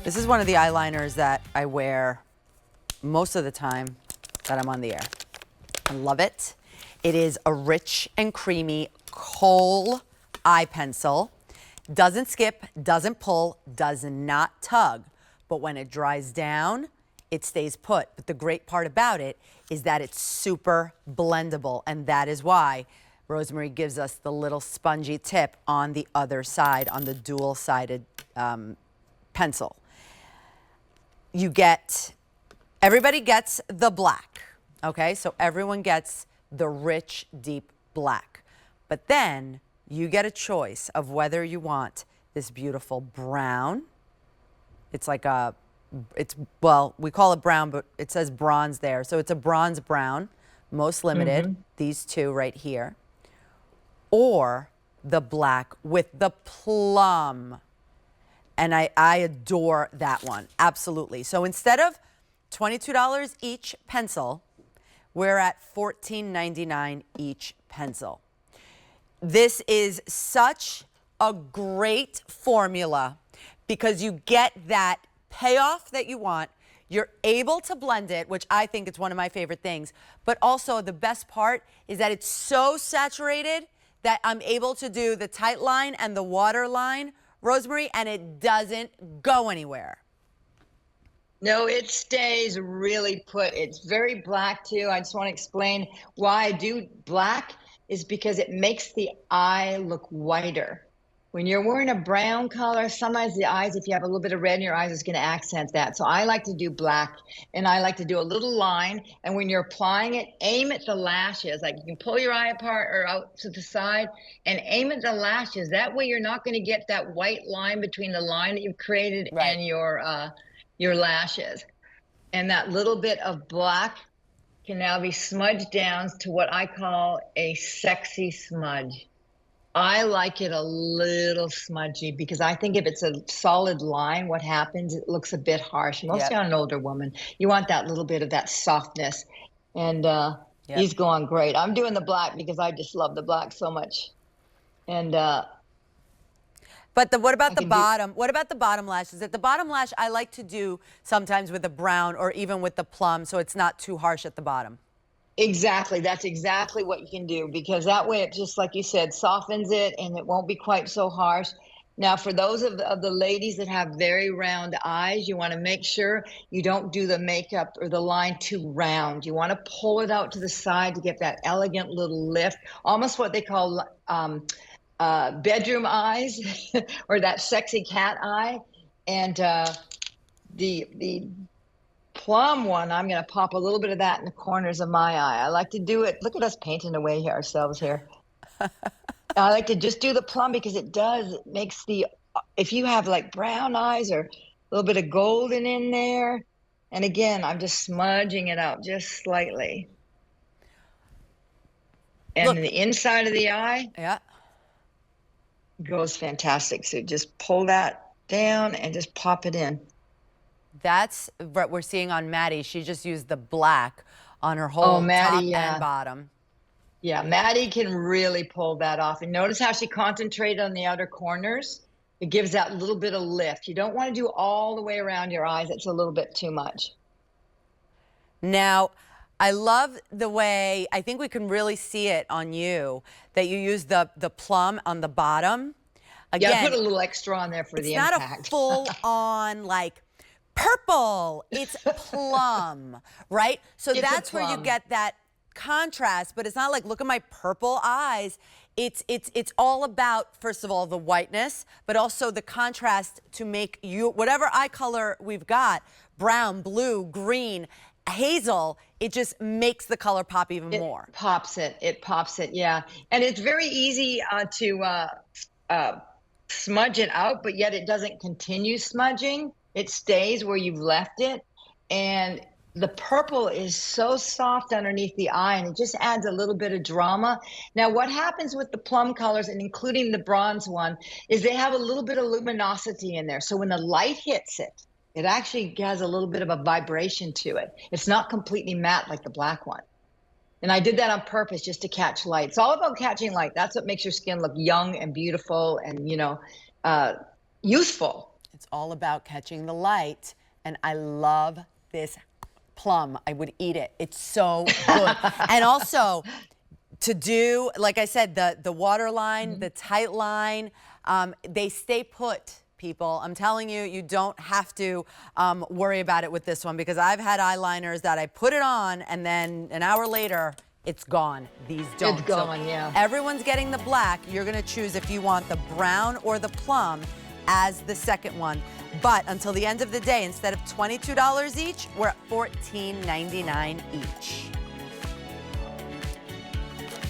This is one of the eyeliners that I wear most of the time that I'm on the air. I love it. It is a rich and creamy Kohl eye pencil. Doesn't skip, doesn't pull, does not tug. But when it dries down, it stays put. But the great part about it is that it's super blendable. And that is why Rosemary gives us the little spongy tip on the other side, on the dual-sided pencil. You get, everybody gets the black, okay? So everyone gets the rich, deep black. But then you get a choice of whether you want this beautiful brown. It's like a, well, we call it brown, but it says bronze there. So it's a bronze brown, most limited, these two right here. Or the black with the plum. And I adore that one, absolutely. So instead of $22 each pencil, we're at $14.99 each pencil. This is such a great formula because you get that payoff that you want. You're able to blend it, which I think is one of my favorite things. But also the best part is that it's so saturated that I'm able to do the tight line and the water line, Rosemary, and it doesn't go anywhere. No, it stays really put. It's very black too. I just want to explain why I do black is because it makes the eye look whiter. When you're wearing a brown color, sometimes the eyes, if you have a little bit of red in your eyes, is going to accent that. So I like to do black, and I like to do a little line. And when you're applying it, aim at the lashes. Like you can pull your eye apart or out to the side and aim at the lashes. That way you're not going to get that white line between the line that you've created and your lashes. And that little bit of black can now be smudged down to what I call a sexy smudge. I like it a little smudgy because I think if it's a solid line, what happens, it looks a bit harsh. Mostly on an older woman. You want that little bit of that softness. And these go on great. I'm doing the black because I just love the black so much. And but what about the bottom? What about the bottom lashes? At the bottom lash, I like to do sometimes with the brown or even with the plum, so it's not too harsh at the bottom. Exactly. That's exactly what you can do because that way it just, like you said, softens it and it won't be quite so harsh. Now, for those of the ladies that have very round eyes, you want to make sure you don't do the makeup or the line too round. You want to pull it out to the side to get that elegant little lift, almost what they call bedroom eyes or that sexy cat eye. And the plum one, I'm going to pop a little bit of that in the corners of my eye. I like to do it. Look at us painting away here ourselves here. I like to just do the plum because it makes the, if you have like brown eyes or a little bit of golden in there. And again, I'm just smudging it out just slightly. And look, the inside of the eye goes fantastic. So just pull that down and just pop it in. That's what we're seeing on Maddie. She just used the black on her whole top and bottom. Yeah, Maddie can really pull that off. And notice how she concentrated on the outer corners. It gives that little bit of lift. You don't want to do all the way around your eyes. It's a little bit too much. Now, I love the way, I think we can really see it on you, that you use the plum on the bottom. Again, yeah, I put a little extra on there for the impact. It's not a full-on, like, purple. It's plum, right? So that's where you get that contrast, but it's not like, look at my purple eyes. It's all about, first of all, the whiteness, but also the contrast to make you, whatever eye color we've got, brown, blue, green, hazel, it just makes the color pop even more. It pops it, yeah. And it's very easy to smudge it out, but yet it doesn't continue smudging. It stays where you've left it. And the purple is so soft underneath the eye, and it just adds a little bit of drama. Now, what happens with the plum colors, and including the bronze one, is they have a little bit of luminosity in there. So when the light hits it, it actually has a little bit of a vibration to it. It's not completely matte like the black one. And I did that on purpose just to catch light. It's all about catching light. That's what makes your skin look young and beautiful and, you know, youthful. It's all about catching the light, and I love this plum. I would eat it. It's so good. And also, to do, like I said, the waterline, the tight line, they stay put, people. I'm telling you, you don't have to worry about it with this one, because I've had eyeliners that I put it on and then an hour later, it's gone. These don't. It's gone, yeah. Everyone's getting the black. You're gonna choose if you want the brown or the plum as the second one. But until the end of the day, instead of $22 each, we're at $14.99 each.